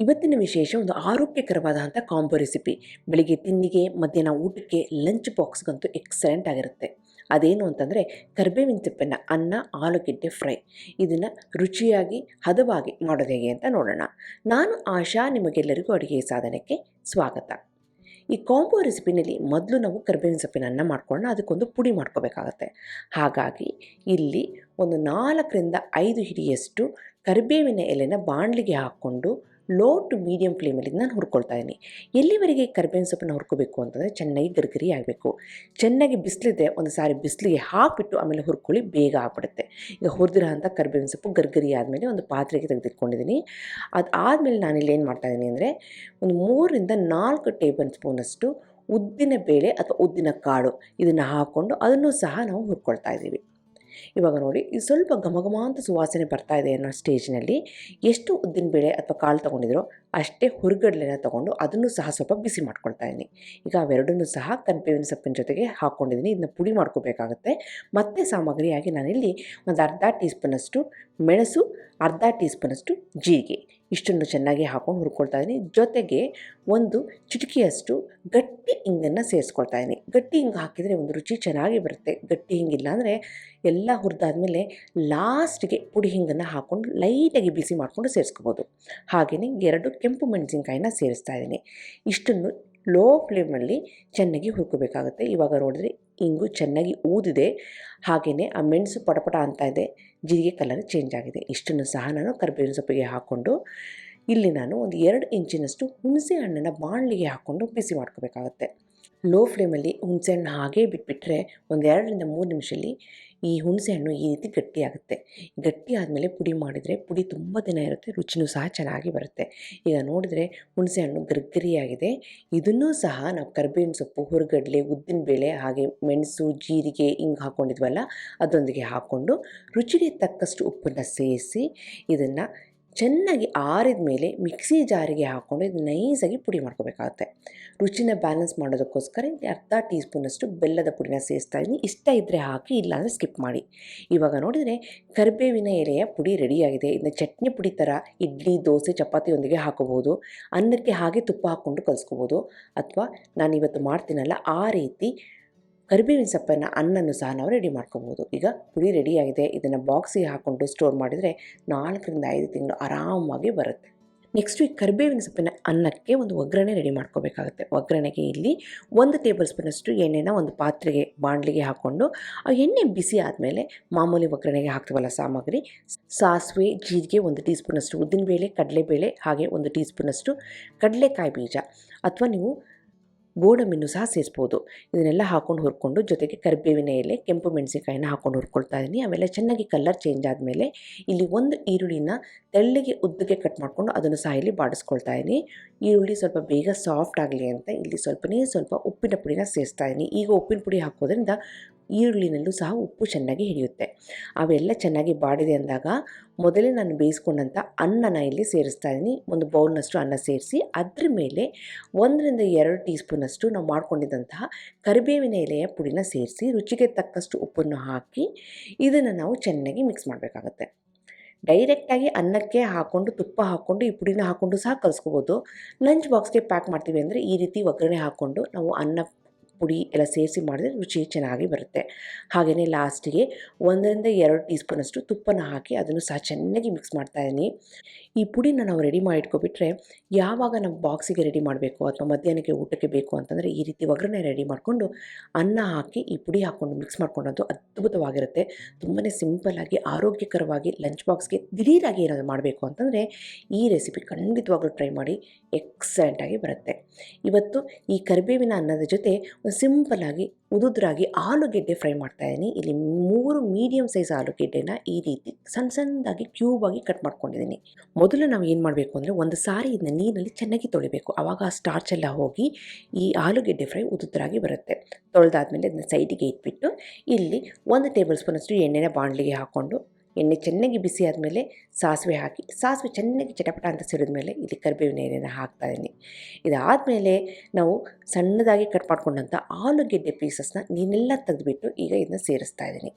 ಇವತ್ತಿನ ವಿಶೇಷ ಒಂದು ಆರೋಗ್ಯಕರವಾದಂಥ ಕಾಂಬೋ ರೆಸಿಪಿ. ಬೆಳಿಗ್ಗೆ ತಿಂಡಿಗೆ, ಮಧ್ಯಾಹ್ನ ಊಟಕ್ಕೆ, ಲಂಚ್ ಬಾಕ್ಸ್ಗಂತೂ ಎಕ್ಸಲೆಂಟ್ ಆಗಿರುತ್ತೆ. ಅದೇನು ಅಂತಂದರೆ ಕರಿಬೇವಿನ ಸೊಪ್ಪಿನ ಅನ್ನ, ಆಲೂಗೆಡ್ಡೆ ಫ್ರೈ. ಇದನ್ನು ರುಚಿಯಾಗಿ ಹದವಾಗಿ ಮಾಡೋದು ಹೇಗೆ ಅಂತ ನೋಡೋಣ. ನಾನು ಆಶಾ, ನಿಮಗೆಲ್ಲರಿಗೂ ಅಡುಗೆ ಸಾಧನಕ್ಕೆ ಸ್ವಾಗತ. ಈ ಕಾಂಬೋ ರೆಸಿಪಿನಲ್ಲಿ ಮೊದಲು ನಾವು ಕರಿಬೇವಿನ ಸೊಪ್ಪಿನ ಅನ್ನ ಮಾಡ್ಕೊಳ್ಳೋಣ. ಅದಕ್ಕೊಂದು ಪುಡಿ ಮಾಡ್ಕೋಬೇಕಾಗತ್ತೆ. ಹಾಗಾಗಿ ಇಲ್ಲಿ ಒಂದು 4ರಿಂದ 5 ಹಿಡಿಯಷ್ಟು ಕರಿಬೇವಿನ ಎಲೆನ ಬಾಣಲಿಗೆ ಹಾಕ್ಕೊಂಡು ಲೋ ಟು ಮೀಡಿಯಮ್ ಫ್ಲೇಮಲ್ಲಿ ನಾನು ಹುರ್ಕೊಳ್ತಾ ಇದ್ದೀನಿ. ಎಲ್ಲಿವರೆಗೆ ಕರಿಬೇವಿನ ಸೊಪ್ಪನ್ನು ಹುರ್ಕೋಬೇಕು ಅಂತಂದರೆ ಚೆನ್ನಾಗಿ ಗರಿಗರಿ ಆಗಬೇಕು. ಚೆನ್ನಾಗಿ ಬಿಸಿಲಿದೆ, ಒಂದು ಸಾರಿ ಬಿಸಿಲಿಗೆ ಹಾಕಿಬಿಟ್ಟು ಆಮೇಲೆ ಹುರ್ಕೊಳ್ಳಿ, ಬೇಗ ಆಗ್ಬಿಡುತ್ತೆ. ಈಗ ಹುರಿದಿರೋ ಅಂಥ ಕರಿಬೇವಿನ ಸೊಪ್ಪು ಗರಿಗರಿ ಆದಮೇಲೆ ಒಂದು ಪಾತ್ರೆಗೆ ತೆಗೆದಿಟ್ಕೊಂಡಿದ್ದೀನಿ. ಅದಾದಮೇಲೆ ನಾನಿಲ್ಲಿ ಏನು ಮಾಡ್ತಾಯಿದ್ದೀನಿ ಅಂದರೆ ಒಂದು 3ರಿಂದ 4 ಟೇಬಲ್ ಸ್ಪೂನಷ್ಟು ಉದ್ದಿನ ಬೇಳೆ ಅಥವಾ ಉದ್ದಿನ ಕಾಳು ಇದನ್ನು ಹಾಕ್ಕೊಂಡು ಅದನ್ನು ಸಹ ನಾವು ಹುರ್ಕೊಳ್ತಾ ಇದ್ದೀವಿ. ಇವಾಗ ನೋಡಿ, ಇದು ಸ್ವಲ್ಪ ಘಮಘಮ ಅಂತ ಸುವಾಸನೆ ಬರ್ತಾ ಇದೆ ಅನ್ನೋ ಸ್ಟೇಜ್ನಲ್ಲಿ ಎಷ್ಟು ಉದ್ದಿನಬೇಳೆ ಅಥವಾ ಕಾಳು ತೊಗೊಂಡಿದ್ರೋ ಅಷ್ಟೇ ಹುರಿಗಡಲೆನ ತೊಗೊಂಡು ಅದನ್ನು ಸಹ ಸ್ವಲ್ಪ ಬಿಸಿ ಮಾಡ್ಕೊಳ್ತಾ ಇದ್ದೀನಿ. ಈಗ ಅವೆರಡನ್ನೂ ಸಹ ಕರಿಬೇವಿನ ಸೊಪ್ಪಿನ ಜೊತೆಗೆ ಹಾಕ್ಕೊಂಡಿದ್ದೀನಿ. ಇದನ್ನ ಪುಡಿ ಮಾಡ್ಕೋಬೇಕಾಗುತ್ತೆ. ಮತ್ತು ಸಾಮಗ್ರಿಯಾಗಿ ನಾನಿಲ್ಲಿ ಒಂದು ಅರ್ಧ ಟೀ ಸ್ಪೂನಷ್ಟು ಮೆಣಸು, ಅರ್ಧ ಟೀ ಸ್ಪೂನಷ್ಟು ಜೀರಿಗೆ ಇಷ್ಟನ್ನು ಚೆನ್ನಾಗಿ ಹಾಕ್ಕೊಂಡು ಹುರ್ಕೊಳ್ತಾ ಇದ್ದೀನಿ. ಜೊತೆಗೆ ಒಂದು ಚಿಟಿಕೆಯಷ್ಟು ಗಟ್ಟಿ ಹಿಂಗನ್ನು ಸೇರಿಸ್ಕೊಳ್ತಾ ಇದ್ದೀನಿ. ಗಟ್ಟಿ ಹಿಂಗೆ ಹಾಕಿದರೆ ಒಂದು ರುಚಿ ಚೆನ್ನಾಗಿ ಬರುತ್ತೆ. ಗಟ್ಟಿ ಹಿಂಗಿಲ್ಲ ಅಂದರೆ ಎಲ್ಲ ಹುರಿದಾದ್ಮೇಲೆ ಲಾಸ್ಟಿಗೆ ಪುಡಿ ಹಿಂಗನ್ನು ಹಾಕ್ಕೊಂಡು ಲೈಟಾಗಿ ಬಿಸಿ ಮಾಡಿಕೊಂಡು ಸೇರಿಸ್ಕೋಬೋದು. ಹಾಗೆಯೇ 2 ಕೆಂಪು ಮೆಣಸಿನ್ಕಾಯಿನ ಸೇರಿಸ್ತಾ ಇದ್ದೀನಿ. ಇಷ್ಟನ್ನು ಲೋ ಫ್ಲೇಮಲ್ಲಿ ಚೆನ್ನಾಗಿ ಹುರ್ಕೋಬೇಕಾಗುತ್ತೆ. ಇವಾಗ ನೋಡಿದ್ರೆ ಇಂಗು ಚೆನ್ನಾಗಿ ಊದಿದೆ, ಹಾಗೆಯೇ ಆ ಮೆಣಸು ಪಟಪಟ ಅಂತ ಇದೆ, ಜೀರಿಗೆ ಕಲರ್ ಚೇಂಜ್ ಆಗಿದೆ. ಇಷ್ಟನ್ನು ಸಹ ನಾನು ಕರಿಬೇವಿನ ಸೊಪ್ಪಿಗೆ ಹಾಕ್ಕೊಂಡು ಇಲ್ಲಿ ನಾನು ಒಂದು 2 ಇಂಚಿನಷ್ಟು ಹುಣಸೆ ಹಣ್ಣನ್ನು ಬಾಣಲಿಗೆ ಹಾಕ್ಕೊಂಡು ಬಿಸಿ ಮಾಡ್ಕೋಬೇಕಾಗತ್ತೆ. ಲೋ ಫ್ಲೇಮಲ್ಲಿ ಹುಣಸೆಹಣ್ಣು ಹಾಗೇ ಬಿಟ್ಬಿಟ್ರೆ ಒಂದು 2ರಿಂದ 3 ನಿಮಿಷದಲ್ಲಿ ಈ ಹುಣಸೆಹಣ್ಣು ಈ ರೀತಿ ಗಟ್ಟಿಯಾಗುತ್ತೆ. ಗಟ್ಟಿ ಆದಮೇಲೆ ಪುಡಿ ಮಾಡಿದರೆ ಪುಡಿ ತುಂಬ ದಿನ ಇರುತ್ತೆ, ರುಚಿನೂ ಸಹ ಚೆನ್ನಾಗಿ ಬರುತ್ತೆ. ಈಗ ನೋಡಿದರೆ ಹುಣಸೆಹಣ್ಣು ಗರಿಗರಿಯಾಗಿದೆ. ಇದನ್ನೂ ಸಹ ನಾವು ಕರಿಬೇವಿನ ಸೊಪ್ಪು, ಹುರಿಗಡಲೆ, ಉದ್ದಿನಬೇಳೆ ಹಾಗೆ ಮೆಣಸು, ಜೀರಿಗೆ ಹಿಂಗೆ ಹಾಕ್ಕೊಂಡಿದ್ವಲ್ಲ ಅದರೊಂದಿಗೆ ಹಾಕ್ಕೊಂಡು ರುಚಿಗೆ ತಕ್ಕಷ್ಟು ಉಪ್ಪನ್ನು ಸೇರಿಸಿ ಇದನ್ನು ಚೆನ್ನಾಗಿ ಆರಿದ ಮೇಲೆ ಮಿಕ್ಸಿ ಜಾರಿಗೆ ಹಾಕ್ಕೊಂಡು ಇದು ನೈಸಾಗಿ ಪುಡಿ ಮಾಡ್ಕೋಬೇಕಾಗುತ್ತೆ. ರುಚಿನ ಬ್ಯಾಲೆನ್ಸ್ ಮಾಡೋದಕ್ಕೋಸ್ಕರ ಅರ್ಧ ಟೀ ಸ್ಪೂನಷ್ಟು ಬೆಲ್ಲದ ಪುಡಿನ ಸೇರಿಸ್ತಾ ಇದ್ದೀನಿ. ಇಷ್ಟ ಇದ್ದರೆ ಹಾಕಿ, ಇಲ್ಲಾಂದರೆ ಸ್ಕಿಪ್ ಮಾಡಿ. ಇವಾಗ ನೋಡಿದರೆ ಕರಿಬೇವಿನ ಎಲೆಯ ಪುಡಿ ರೆಡಿಯಾಗಿದೆ. ಇದನ್ನ ಚಟ್ನಿ ಪುಡಿ ಥರ ಇಡ್ಲಿ, ದೋಸೆ, ಚಪಾತಿಯೊಂದಿಗೆ ಹಾಕೋಬೋದು. ಅನ್ನಕ್ಕೆ ಹಾಗೆ ತುಪ್ಪ ಹಾಕ್ಕೊಂಡು ಕಲಿಸ್ಕೋಬೋದು. ಅಥವಾ ನಾನಿವತ್ತು ಮಾಡ್ತೀನಲ್ಲ ಆ ರೀತಿ ಕರಿಬೇವಿನ ಸೊಪ್ಪನ್ನು ಅನ್ನನ್ನು ಸಹ ನಾವು ರೆಡಿ ಮಾಡ್ಕೋಬೋದು. ಈಗ ಪುಡಿ ರೆಡಿಯಾಗಿದೆ. ಇದನ್ನು ಬಾಕ್ಸಿಗೆ ಹಾಕ್ಕೊಂಡು ಸ್ಟೋರ್ ಮಾಡಿದರೆ 4ರಿಂದ 5 ತಿಂಗಳು ಆರಾಮಾಗಿ ಬರುತ್ತೆ. ನೆಕ್ಸ್ಟು ಈ ಕರಿಬೇವಿನ ಸೊಪ್ಪಿನ ಅನ್ನಕ್ಕೆ ಒಂದು ಒಗ್ಗರಣೆ ರೆಡಿ ಮಾಡ್ಕೋಬೇಕಾಗುತ್ತೆ. ಒಗ್ಗರಣೆಗೆ ಇಲ್ಲಿ 1 ಟೇಬಲ್ ಸ್ಪೂನಷ್ಟು ಎಣ್ಣೆನ ಒಂದು ಪಾತ್ರೆಗೆ ಬಾಣಲಿಗೆ ಹಾಕ್ಕೊಂಡು ಆ ಎಣ್ಣೆ ಬಿಸಿ ಆದಮೇಲೆ ಮಾಮೂಲಿ ಒಗ್ಗರಣೆಗೆ ಹಾಕ್ತೀವಲ್ಲ ಸಾಮಗ್ರಿ, ಸಾಸಿವೆ, ಜೀರಿಗೆ, 1 ಟೀ ಸ್ಪೂನಷ್ಟು ಉದ್ದಿನಬೇಳೆ, ಕಡಲೆಬೇಳೆ ಹಾಗೆ 1 ಟೀ ಸ್ಪೂನಷ್ಟು ಕಡಲೆಕಾಯಿ ಬೀಜ ಅಥವಾ ನೀವು ಗೋಡಂಬಿನೂ ಸಹ ಸೇರಿಸ್ಬೋದು. ಇದನ್ನೆಲ್ಲ ಹಾಕ್ಕೊಂಡು ಹುರ್ಕೊಂಡು ಜೊತೆಗೆ ಕರಿಬೇವಿನ ಎಲೆ, ಕೆಂಪು ಮೆಣಸಿನಕಾಯಿನ ಹಾಕ್ಕೊಂಡು ಹುರ್ಕೊಳ್ತಾ ಇದ್ದೀನಿ. ಅವೆಲ್ಲ ಚೆನ್ನಾಗಿ ಕಲರ್ ಚೇಂಜ್ ಆದಮೇಲೆ ಇಲ್ಲಿ 1 ಈರುಳ್ಳಿನ ತೆಳ್ಳಗೆ ಉದ್ದಕ್ಕೆ ಕಟ್ ಮಾಡಿಕೊಂಡು ಅದನ್ನು ಸಹ ಇಲ್ಲಿ ಬಾಡಿಸ್ಕೊಳ್ತಾ ಇದ್ದೀನಿ. ಈರುಳ್ಳಿ ಸ್ವಲ್ಪ ಬೇಗ ಸಾಫ್ಟ್ ಆಗಲಿ ಅಂತ ಇಲ್ಲಿ ಸ್ವಲ್ಪ ಉಪ್ಪಿನ ಪುಡಿನ ಸೇರಿಸ್ತಾ ಇದ್ದೀನಿ. ಈಗ ಉಪ್ಪಿನ ಪುಡಿ ಹಾಕೋದ್ರಿಂದ ಈರುಳ್ಳಿನಲ್ಲೂ ಸಹ ಉಪ್ಪು ಚೆನ್ನಾಗಿ ಹಿಡಿಯುತ್ತೆ. ಅವೆಲ್ಲ ಚೆನ್ನಾಗಿ ಬಾಡಿದೆ ಅಂದಾಗ ಮೊದಲೇ ನಾನು ಬೇಯಿಸ್ಕೊಂಡಂಥ ಅನ್ನನ ಇಲ್ಲಿ ಸೇರಿಸ್ತಾ ಇದ್ದೀನಿ. ಒಂದು ಬೌಲ್ನಷ್ಟು ಅನ್ನ ಸೇರಿಸಿ ಅದ್ರ ಮೇಲೆ 1ರಿಂದ 2 ಟೀ ಸ್ಪೂನಷ್ಟು ನಾವು ಮಾಡ್ಕೊಂಡಿದ್ದಂತಹ ಕರಿಬೇವಿನ ಎಲೆಯ ಪುಡಿನ ಸೇರಿಸಿ ರುಚಿಗೆ ತಕ್ಕಷ್ಟು ಉಪ್ಪನ್ನು ಹಾಕಿ ಇದನ್ನು ನಾವು ಚೆನ್ನಾಗಿ ಮಿಕ್ಸ್ ಮಾಡಬೇಕಾಗತ್ತೆ. ಡೈರೆಕ್ಟಾಗಿ ಅನ್ನಕ್ಕೆ ಹಾಕ್ಕೊಂಡು ತುಪ್ಪ ಹಾಕ್ಕೊಂಡು ಈ ಪುಡಿನ ಹಾಕ್ಕೊಂಡು ಸಹ ಕಲಿಸ್ಕೋಬೋದು. ಲಂಚ್ ಬಾಕ್ಸ್ಗೆ ಪ್ಯಾಕ್ ಮಾಡ್ತೀವಿ ಅಂದರೆ ಈ ರೀತಿ ಒಗ್ಗರಣೆ ಹಾಕ್ಕೊಂಡು ನಾವು ಅನ್ನ ಪುಡಿ ಎಲ್ಲ ಸೇರಿಸಿ ಮಾಡಿದ್ರೆ ರುಚಿ ಚೆನ್ನಾಗಿ ಬರುತ್ತೆ. ಹಾಗೆಯೇ ಲಾಸ್ಟಿಗೆ 1ರಿಂದ 2 ಟೀ ಸ್ಪೂನಷ್ಟು ತುಪ್ಪನ ಹಾಕಿ ಅದನ್ನು ಸಹ ಚೆನ್ನಾಗಿ ಮಿಕ್ಸ್ ಮಾಡ್ತಾಯಿದ್ದೀನಿ. ಈ ಪುಡಿನ ನಾವು ರೆಡಿ ಮಾಡಿ ಇಟ್ಕೊಬಿಟ್ರೆ ಯಾವಾಗ ನಾವು ಬಾಕ್ಸಿಗೆ ರೆಡಿ ಮಾಡಬೇಕು ಅಥವಾ ಮಧ್ಯಾಹ್ನಕ್ಕೆ ಊಟಕ್ಕೆ ಬೇಕು ಅಂತಂದರೆ ಈ ರೀತಿ ಒಗ್ಗರಣೆ ರೆಡಿ ಮಾಡಿಕೊಂಡು ಅನ್ನ ಹಾಕಿ ಈ ಪುಡಿ ಹಾಕ್ಕೊಂಡು ಮಿಕ್ಸ್ ಮಾಡ್ಕೊಂಡಂತೂ ಅದ್ಭುತವಾಗಿರುತ್ತೆ. ತುಂಬಾ ಸಿಂಪಲ್ಲಾಗಿ ಆರೋಗ್ಯಕರವಾಗಿ ಲಂಚ್ ಬಾಕ್ಸ್ಗೆ ದಿಢೀರಾಗಿ ಏನಾದರೂ ಮಾಡಬೇಕು ಅಂತಂದರೆ ಈ ರೆಸಿಪಿ ಖಂಡಿತವಾಗ್ಲೂ ಟ್ರೈ ಮಾಡಿ, ಎಕ್ಸಲೆಂಟಾಗಿ ಬರುತ್ತೆ. ಇವತ್ತು ಈ ಕರಿಬೇವಿನ ಅನ್ನದ ಜೊತೆ ಸಿಂಪಲ್ಲಾಗಿ ಉದುದ್ರಾಗಿ ಆಲೂಗೆಡ್ಡೆ ಫ್ರೈ ಮಾಡ್ತಾಯಿದ್ದೀನಿ. ಇಲ್ಲಿ 3 ಮೀಡಿಯಮ್ ಸೈಜ್ ಆಲೂಗೆಡ್ಡೆನ ಈ ರೀತಿ ಸಣ್ಣದಾಗಿ ಕ್ಯೂಬಾಗಿ ಕಟ್ ಮಾಡ್ಕೊಂಡಿದ್ದೀನಿ. ಮೊದಲು ನಾವು ಏನು ಮಾಡಬೇಕು ಅಂದರೆ ಒಂದು ಸಾರಿ ಇದನ್ನ ನೀರಲ್ಲಿ ಚೆನ್ನಾಗಿ ತೊಳಿಬೇಕು. ಆವಾಗ ಆ ಸ್ಟಾರ್ಚ್ ಎಲ್ಲ ಹೋಗಿ ಈ ಆಲೂಗೆಡ್ಡೆ ಫ್ರೈ ಉದುದ್ರಾಗಿ ಬರುತ್ತೆ. ತೊಳೆದಾದ್ಮೇಲೆ ಅದನ್ನ ಸೈಡಿಗೆ ಇಟ್ಬಿಟ್ಟು ಇಲ್ಲಿ 1 ಟೇಬಲ್ ಸ್ಪೂನಷ್ಟು ಎಣ್ಣೆನ ಬಾಣಲಿಗೆ ಹಾಕ್ಕೊಂಡು ಎಣ್ಣೆ ಚೆನ್ನಾಗಿ ಬಿಸಿ ಆದಮೇಲೆ ಸಾಸಿವೆ ಹಾಕಿ, ಸಾಸಿವೆ ಚೆನ್ನಾಗಿ ಚಟಪಟ ಅಂತ ಸಿಡಿದ ಮೇಲೆ ಇಲ್ಲಿ ಕರಿಬೇವಿನ ಎಲೆನ ಹಾಕ್ತಾಯಿದ್ದೀನಿ. ಇದಾದಮೇಲೆ ನಾವು ಸಣ್ಣದಾಗಿ ಕಟ್ ಮಾಡ್ಕೊಂಡಂಥ ಆಲೂಗೆಡ್ಡೆ ಪೀಸಸ್ನ ನೀನೆಲ್ಲ ತೆಗೆದುಬಿಟ್ಟು ಈಗ ಇದನ್ನ ಸೇರಿಸ್ತಾ ಇದ್ದೀನಿ.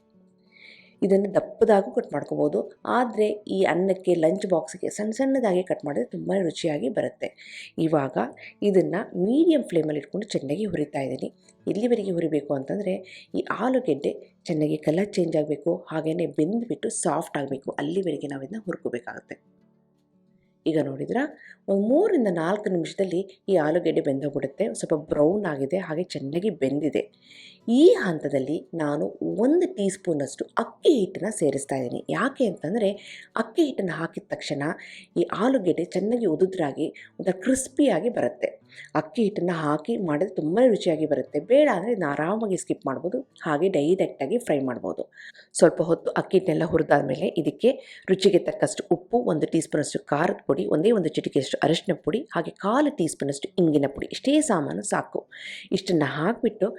ಇದನ್ನು ದಪ್ಪದಾಗೂ ಕಟ್ ಮಾಡ್ಕೋಬೋದು, ಆದರೆ ಈ ಅನ್ನಕ್ಕೆ ಲಂಚ್ ಬಾಕ್ಸಿಗೆ ಸಣ್ಣ ಸಣ್ಣದಾಗಿ ಕಟ್ ಮಾಡಿದ್ರೆ ತುಂಬಾ ರುಚಿಯಾಗಿ ಬರುತ್ತೆ. ಇವಾಗ ಇದನ್ನು ಮೀಡಿಯಮ್ ಫ್ಲೇಮಲ್ಲಿ ಇಟ್ಕೊಂಡು ಚೆನ್ನಾಗಿ ಹುರಿತಾ ಇದ್ದೀನಿ. ಎಲ್ಲಿವರೆಗೆ ಹುರಿಬೇಕು ಅಂತಂದರೆ ಈ ಆಲೂಗೆಡ್ಡೆ ಚೆನ್ನಾಗಿ ಕಲರ್ ಚೇಂಜ್ ಆಗಬೇಕು, ಹಾಗೆಯೇ ಬೆಂದುಬಿಟ್ಟು ಸಾಫ್ಟ್ ಆಗಬೇಕು, ಅಲ್ಲಿವರೆಗೆ ನಾವು ಇದನ್ನ ಹುರ್ಕೋಬೇಕಾಗುತ್ತೆ. ಈಗ ನೋಡಿದ್ರೆ ಒಂದು 3-4 ನಿಮಿಷದಲ್ಲಿ ಈ ಆಲೂಗೆಡ್ಡೆ ಬೆಂದೋಗ್ಬಿಡುತ್ತೆ. ಸ್ವಲ್ಪ ಬ್ರೌನ್ ಆಗಿದೆ, ಹಾಗೆ ಚೆನ್ನಾಗಿ ಬೆಂದಿದೆ. ಈ ಹಂತದಲ್ಲಿ ನಾನು 1 ಟೀ ಸ್ಪೂನಷ್ಟು ಅಕ್ಕಿ ಹಿಟ್ಟನ್ನು ಸೇರಿಸ್ತಾ ಇದ್ದೀನಿ. ಯಾಕೆ ಅಂತಂದರೆ ಅಕ್ಕಿ ಹಿಟ್ಟನ್ನು ಹಾಕಿದ ತಕ್ಷಣ ಈ ಆಲೂಗೆಡ್ಡೆ ಚೆನ್ನಾಗಿ ಉದುದ್ರಾಗಿ ಒಂಥರ ಕ್ರಿಸ್ಪಿಯಾಗಿ ಬರುತ್ತೆ. ಅಕ್ಕಿ ಹಿಟ್ಟನ್ನು ಹಾಕಿ ಮಾಡಿದ್ರೆ ತುಂಬಾ ರುಚಿಯಾಗಿ ಬರುತ್ತೆ. ಬೇಡ ಅಂದರೆ ಇದನ್ನ ಆರಾಮಾಗಿ ಸ್ಕಿಪ್ ಮಾಡ್ಬೋದು, ಹಾಗೆ ಡೈರೆಕ್ಟಾಗಿ ಫ್ರೈ ಮಾಡ್ಬೋದು. ಸ್ವಲ್ಪ ಹೊತ್ತು ಅಕ್ಕಿ ಹಿಟ್ಟನ್ನೆಲ್ಲ ಹುರಿದಾದ್ಮೇಲೆ ಇದಕ್ಕೆ ರುಚಿಗೆ ತಕ್ಕಷ್ಟು ಉಪ್ಪು, 1 ಟೀ ಸ್ಪೂನಷ್ಟು ಖಾರದ ಪುಡಿ, ಒಂದೇ 1 ಚಿಟಿಕೆಯಷ್ಟು ಅರಿಶಿನ ಪುಡಿ, ಹಾಗೆ 1/4 ಟೀ ಸ್ಪೂನಷ್ಟು ಇಂಗಿನ ಪುಡಿ, ಇಷ್ಟೇ ಸಾಮಾನು ಸಾಕು. ಇಷ್ಟನ್ನು ಹಾಕಿಬಿಟ್ಟು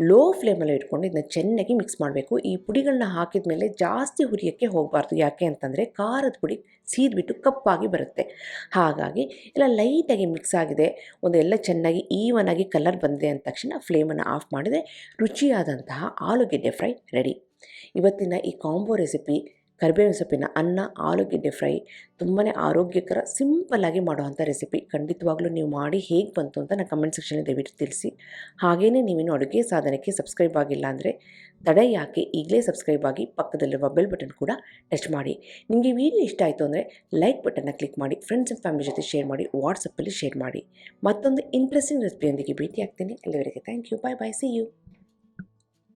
ಲೋ ಫ್ಲೇಮಲ್ಲಿ ಇಟ್ಕೊಂಡು ಇದನ್ನ ಚೆನ್ನಾಗಿ ಮಿಕ್ಸ್ ಮಾಡಬೇಕು. ಈ ಪುಡಿಗಳನ್ನ ಹಾಕಿದ ಮೇಲೆ ಜಾಸ್ತಿ ಹುರಿಯೋಕ್ಕೆ ಹೋಗಬಾರ್ದು. ಯಾಕೆ ಅಂತಂದರೆ ಖಾರದ ಪುಡಿ ಸೀದ್ಬಿಟ್ಟು ಕಪ್ಪಾಗಿ ಬರುತ್ತೆ. ಹಾಗಾಗಿ ಎಲ್ಲ ಲೈಟಾಗಿ ಮಿಕ್ಸ್ ಆಗಿದೆ, ಎಲ್ಲ ಚೆನ್ನಾಗಿ ಈವನ್ ಆಗಿ ಕಲರ್ ಬಂದಿದೆ ಅಂದ ತಕ್ಷಣ ಫ್ಲೇಮನ್ನು ಆಫ್ ಮಾಡಿದರೆ ರುಚಿಯಾದಂತಹ ಆಲೂಗೆಡ್ಡೆ ಫ್ರೈ ರೆಡಿ. ಇವತ್ತಿನ ಈ ಕಾಂಬೋ ರೆಸಿಪಿ ಕರಿಬೇವಿನ ಸೊಪ್ಪಿನ ಅನ್ನ ಆಲೂಗೆಡ್ಡೆ ಫ್ರೈ ತುಂಬಾ ಆರೋಗ್ಯಕರ, ಸಿಂಪಲ್ಲಾಗಿ ಮಾಡುವಂಥ ರೆಸಿಪಿ. ಖಂಡಿತವಾಗ್ಲೂ ನೀವು ಮಾಡಿ ಹೇಗೆ ಬಂತು ಅಂತ ನಾನು ಕಮೆಂಟ್ ಸೆಕ್ಷನಲ್ಲಿ ದಯವಿಟ್ಟು ತಿಳಿಸಿ. ಹಾಗೆಯೇ ನೀವೇನು ಅಡುಗೆ ಸಾಧನಕ್ಕೆ ಸಬ್ಸ್ಕ್ರೈಬ್ ಆಗಿಲ್ಲ ಅಂದರೆ ತಡ ಯಾಕೆ, ಈಗಲೇ ಸಬ್ಸ್ಕ್ರೈಬ್ ಆಗಿ ಪಕ್ಕದಲ್ಲಿರುವ ಬೆಲ್ ಬಟನ್ ಕೂಡ ಟಚ್ ಮಾಡಿ. ನಿಮಗೆ ವಿಡಿಯೋ ಇಷ್ಟ ಆಯಿತು ಅಂದರೆ ಲೈಕ್ ಬಟನ್ನ ಕ್ಲಿಕ್ ಮಾಡಿ, ಫ್ರೆಂಡ್ಸ್ ಆ್ಯಂಡ್ ಫ್ಯಾಮಿಲಿ ಜೊತೆ ಶೇರ್ ಮಾಡಿ, ವಾಟ್ಸಪ್ಪಲ್ಲಿ ಶೇರ್ ಮಾಡಿ. ಮತ್ತೊಂದು ಇಂಟ್ರೆಸ್ಟಿಂಗ್ ರೆಸಿಪಿಯೊಂದಿಗೆ ಭೇಟಿ ಆಗ್ತೀನಿ. ಅಲ್ಲಿವರೆಗೆ thank you, bye bye, see you.